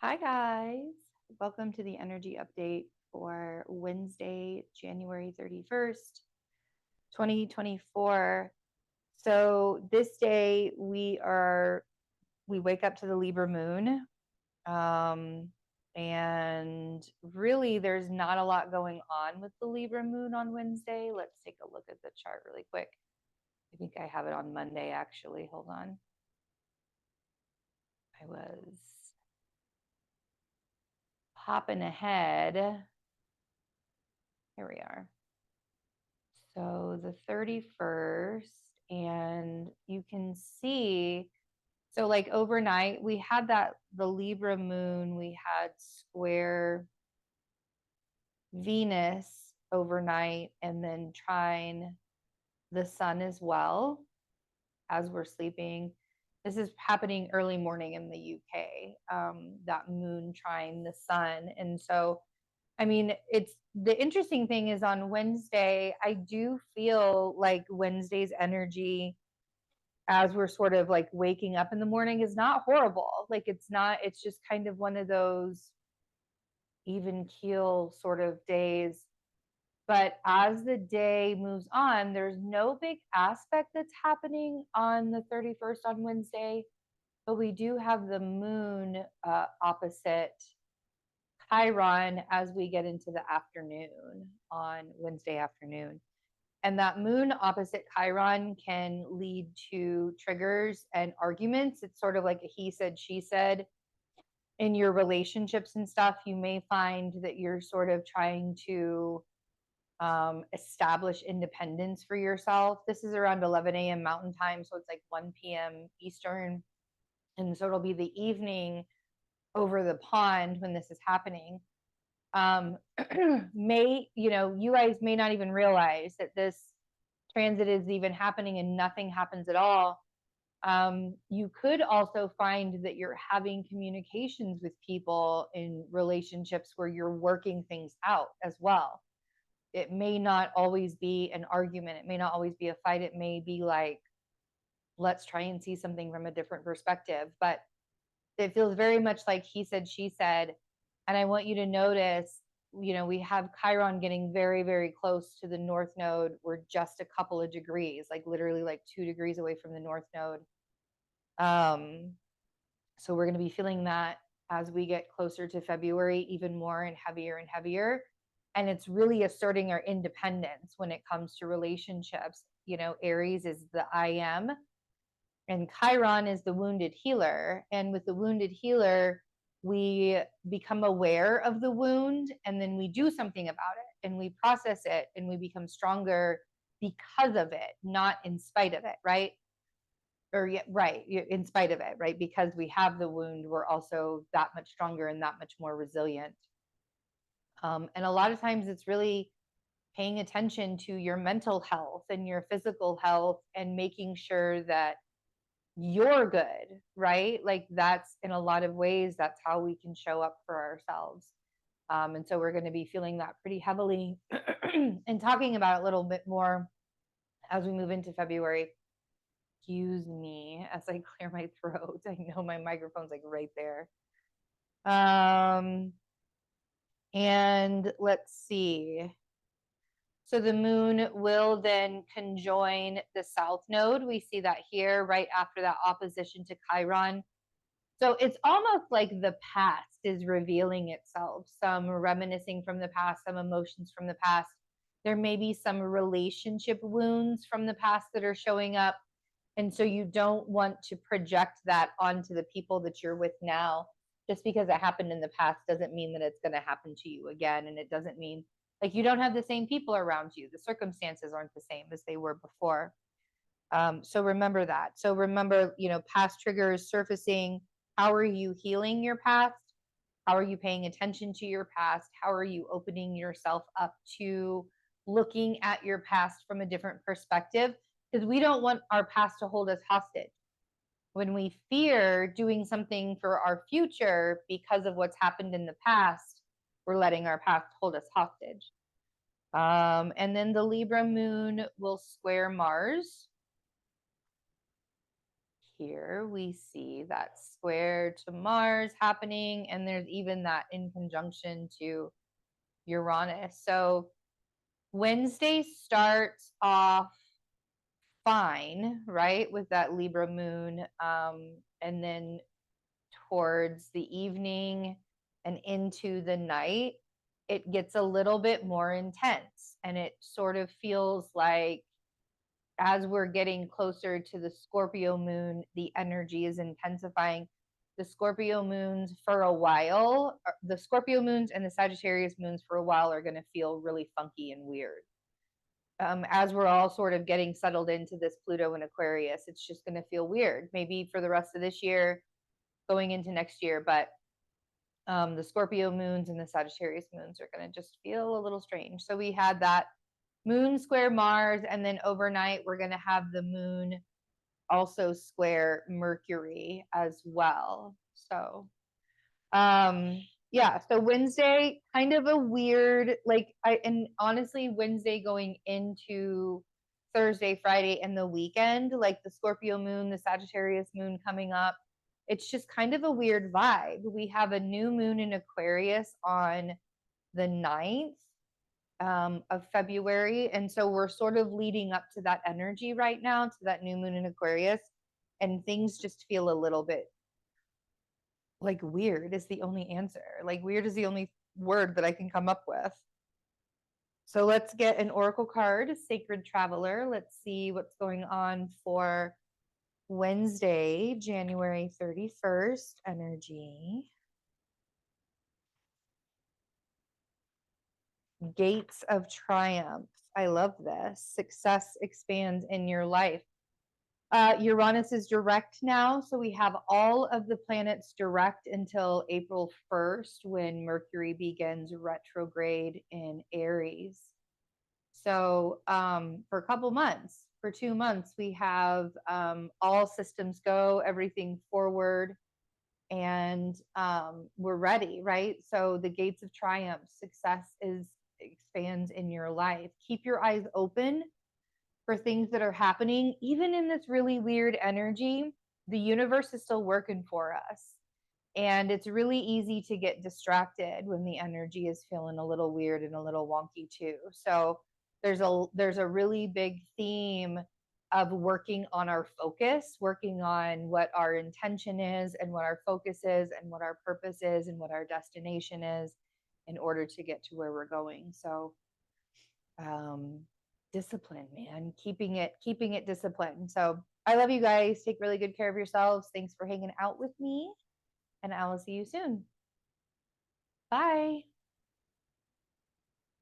Hi, guys. Welcome to the energy update for Wednesday, January 31st, 2024. So, this day we wake up to the Libra Moon. Um, and really, there's not a lot going on with the Libra Moon on Wednesday. Let's take a look at the chart really quick. I think I have it on Monday, actually. Hold on. I was hopping ahead. Here we are. So the 31st, and you can see, so like overnight, we had the Libra moon, we had square Venus overnight, and then trine the sun as well as we're sleeping. This is happening early morning in the UK, that moon trine the sun. And so I mean, it's the interesting thing is on Wednesday, I do feel like Wednesday's energy as we're sort of like waking up in the morning is not horrible. Like it's just kind of one of those even keel sort of days. But as the day moves on, there's no big aspect that's happening on the 31st on Wednesday, but we do have the moon opposite Chiron as we get into the afternoon on Wednesday afternoon. And that moon opposite Chiron can lead to triggers and arguments. It's sort of like a he said, she said in your relationships and stuff. You may find that you're sort of trying to establish independence for yourself. This is around 11 a.m. Mountain Time, so it's like 1 p.m. Eastern. And so it'll be the evening over the pond when this is happening. You guys may not even realize that this transit is even happening and nothing happens at all. You could also find that you're having communications with people in relationships where you're working things out as well. It may not always be an argument, it may not always be a fight, it may be like, let's try and see something from a different perspective. But it feels very much like he said, she said. And I want you to notice, we have Chiron getting very, very close to the North Node. We're just a couple of degrees, like literally like 2 degrees away from the North Node. So we're going to be feeling that as we get closer to February, even more and heavier and heavier. And it's really asserting our independence when it comes to relationships. Aries is the I am, and Chiron is the wounded healer. And with the wounded healer, we become aware of the wound and then we do something about it and we process it and we become stronger because of it, not in spite of it, right? Or yeah, right, in spite of it, right? Because we have the wound, we're also that much stronger and that much more resilient. And a lot of times it's really paying attention to your mental health and your physical health and making sure that you're good, right? Like that's in a lot of ways, that's how we can show up for ourselves. And so we're going to be feeling that pretty heavily and talking about it a little bit more as we move into February. Excuse me as I clear my throat. I know my microphone's like right there. And let's see. So the moon will then conjoin the south node. We see that here right after that opposition to Chiron. So it's almost like the past is revealing itself, some reminiscing from the past, some emotions from the past. There may be some relationship wounds from the past that are showing up. And so you don't want to project that onto the people that you're with now. Just because it happened in the past doesn't mean that it's going to happen to you again. And it doesn't mean like you don't have the same people around you. The circumstances aren't the same as they were before. So remember that. So remember, past triggers surfacing. How are you healing your past? How are you paying attention to your past? How are you opening yourself up to looking at your past from a different perspective? Because we don't want our past to hold us hostage. When we fear doing something for our future because of what's happened in the past, we're letting our past hold us hostage. And then the Libra moon will square Mars here we see that square to Mars happening, and there's even that in conjunction to Uranus. So Wednesday starts off fine, right, with that Libra moon. And then towards the evening and into the night, it gets a little bit more intense. And it sort of feels like as we're getting closer to the Scorpio moon, the energy is intensifying. The Scorpio moons for a while, the Scorpio moons and the Sagittarius moons for a while are going to feel really funky and weird. As we're all sort of getting settled into this Pluto and Aquarius, it's just going to feel weird, maybe for the rest of this year, going into next year. But the Scorpio moons and the Sagittarius moons are going to just feel a little strange. So we had that moon square Mars, and then overnight we're going to have the moon also square Mercury as well. So yeah, so Wednesday, kind of a weird, and honestly, Wednesday going into Thursday, Friday, and the weekend, like the Scorpio moon, the Sagittarius moon coming up, it's just kind of a weird vibe. We have a new moon in Aquarius on the 9th of February. And so we're sort of leading up to that energy right now, to that new moon in Aquarius. And things just feel a little bit like weird is the only answer. Like weird is the only word that I can come up with. So let's get an oracle card, Sacred Traveler. Let's see what's going on for Wednesday, January 31st energy. Gates of Triumph. I love this. Success expands in your life. Uranus is direct now, so we have all of the planets direct until April 1st when Mercury begins retrograde in Aries. So for a couple months, for 2 months, we have all systems go, everything forward, and we're ready, right? So the gates of triumph, success expands in your life. Keep your eyes open for things that are happening. Even in this really weird energy, the universe is still working for us. And it's really easy to get distracted when the energy is feeling a little weird and a little wonky too. So there's a really big theme of working on our focus, working on what our intention is and what our focus is and what our purpose is and what our destination is in order to get to where we're going. So discipline, man, keeping it disciplined. So I love you guys. Take really good care of yourselves. Thanks for hanging out with me, and I will see you soon. Bye.